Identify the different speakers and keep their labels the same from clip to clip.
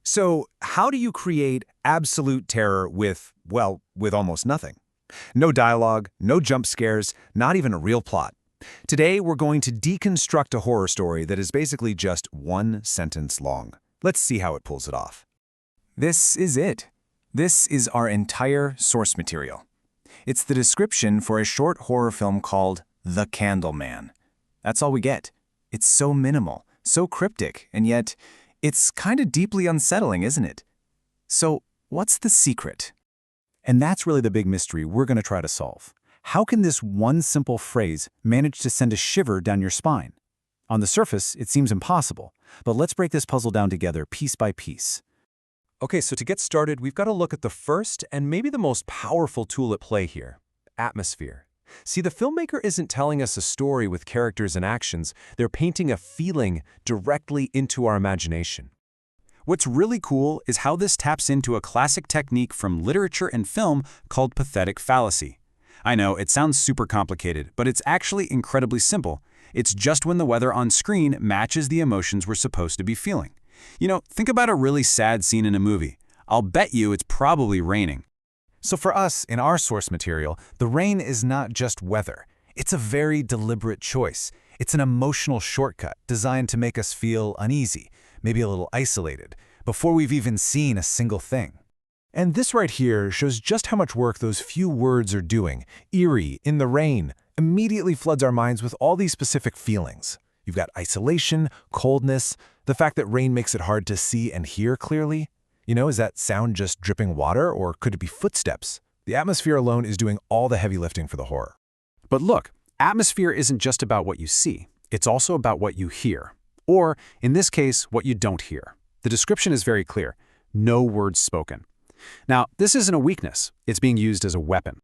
Speaker 1: So, how do you create absolute terror with almost nothing? No dialogue, no jump scares, not even a real plot. Today, we're going to deconstruct a horror story that is basically just one sentence long. Let's see how it pulls it off. This is it. This is our entire source material. It's the description for a short horror film called The Candleman. That's all we get. It's so minimal, so cryptic, and yet it's kind of deeply unsettling, isn't it? So, what's the secret? And that's really the big mystery we're going to try to solve. How can this one simple phrase manage to send a shiver down your spine? On the surface, it seems impossible, but let's break this puzzle down together piece by piece.
Speaker 2: Okay, so to get started, we've got to look at the first and maybe the most powerful tool at play here, atmosphere. See, the filmmaker isn't telling us a story with characters and actions, they're painting a feeling directly into our imagination.
Speaker 1: What's really cool is how this taps into a classic technique from literature and film called pathetic fallacy. I know, it sounds super complicated, but it's actually incredibly simple. It's just when the weather on screen matches the emotions we're supposed to be feeling. You know, think about a really sad scene in a movie. I'll bet you it's probably raining. So for us, in our source material, the rain is not just weather. It's a very deliberate choice. It's an emotional shortcut designed to make us feel uneasy, maybe a little isolated, before we've even seen a single thing. And this right here shows just how much work those few words are doing. Eerie, in the rain, immediately floods our minds with all these specific feelings. You've got isolation, coldness, the fact that rain makes it hard to see and hear clearly. You know, is that sound just dripping water, or could it be footsteps? The atmosphere alone is doing all the heavy lifting for the horror. But look, atmosphere isn't just about what you see. It's also about what you hear. Or, in this case, what you don't hear. The description is very clear. No words spoken. Now, this isn't a weakness. It's being used as a weapon.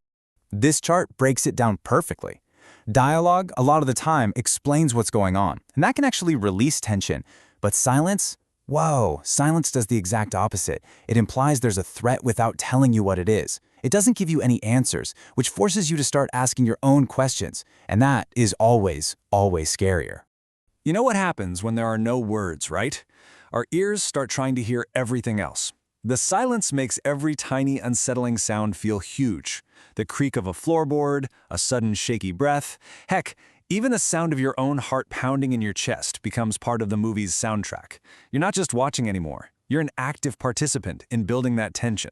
Speaker 1: This chart breaks it down perfectly. Dialogue, a lot of the time, explains what's going on, and that can actually release tension. But silence? Whoa, silence does the exact opposite. It implies there's a threat without telling you what it is. It doesn't give you any answers, which forces you to start asking your own questions, and that is always, always scarier. You know what happens when there are no words, right? Our ears start trying to hear everything else. The silence makes every tiny, unsettling sound feel huge. The creak of a floorboard, a sudden shaky breath, heck, even the sound of your own heart pounding in your chest becomes part of the movie's soundtrack. You're not just watching anymore. You're an active participant in building that tension.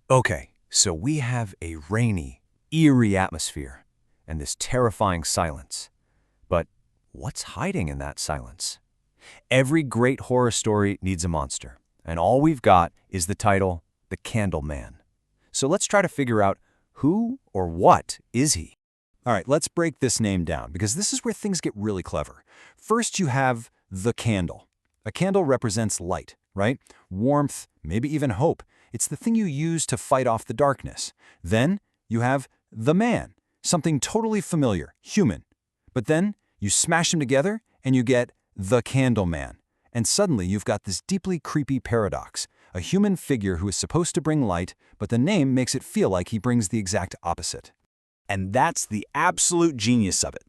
Speaker 1: Okay, so we have a rainy, eerie atmosphere and this terrifying silence. But what's hiding in that silence? Every great horror story needs a monster, and all we've got is the title, The Candleman. So let's try to figure out who or what is he? All right, let's break this name down, because this is where things get really clever. First, you have the candle. A candle represents light, right? Warmth, maybe even hope. It's the thing you use to fight off the darkness. Then you have the man, something totally familiar, human. But then you smash them together and you get the Candleman. And suddenly you've got this deeply creepy paradox, a human figure who is supposed to bring light, but the name makes it feel like he brings the exact opposite. And that's the absolute genius of it.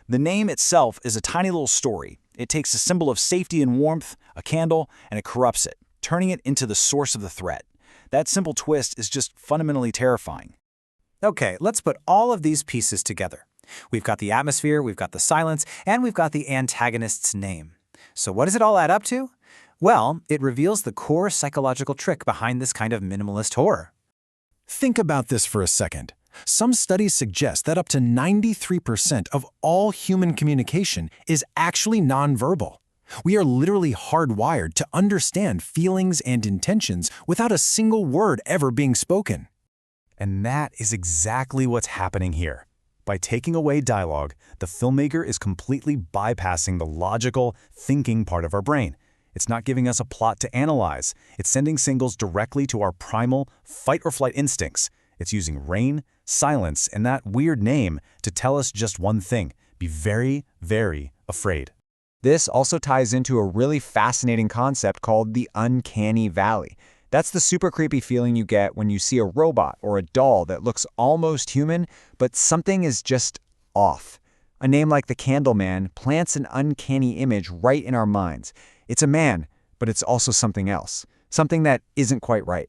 Speaker 1: The name itself is a tiny little story. It takes a symbol of safety and warmth, a candle, and it corrupts it, turning it into the source of the threat. That simple twist is just fundamentally terrifying. Okay, let's put all of these pieces together. We've got the atmosphere, we've got the silence, and we've got the antagonist's name. So what does it all add up to? Well, it reveals the core psychological trick behind this kind of minimalist horror. Think about this for a second. Some studies suggest that up to 93% of all human communication is actually nonverbal. We are literally hardwired to understand feelings and intentions without a single word ever being spoken. And that is exactly what's happening here. By taking away dialogue, the filmmaker is completely bypassing the logical, thinking part of our brain. It's not giving us a plot to analyze. It's sending signals directly to our primal fight-or-flight instincts. It's using rain, silence, and that weird name to tell us just one thing: be very, very afraid. This also ties into a really fascinating concept called the uncanny valley. That's the super creepy feeling you get when you see a robot or a doll that looks almost human, but something is just off. A name like the Candleman plants an uncanny image right in our minds. It's a man, but it's also something else. something that isn't quite right.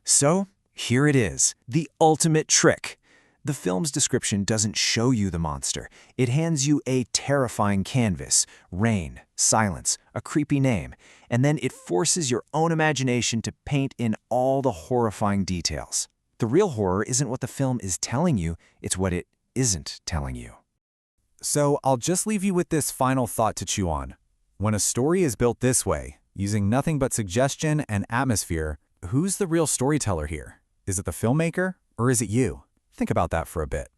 Speaker 3: So, here it is, the ultimate trick. The film's description doesn't show you the monster. It hands you a terrifying canvas, rain, silence, a creepy name, and then it forces your own imagination to paint in all the horrifying details. The real horror isn't what the film is telling you, it's what it isn't telling you.
Speaker 1: So I'll just leave you with this final thought to chew on. When a story is built this way, using nothing but suggestion and atmosphere, who's the real storyteller here? Is it the filmmaker, or is it you? Think about that for a bit.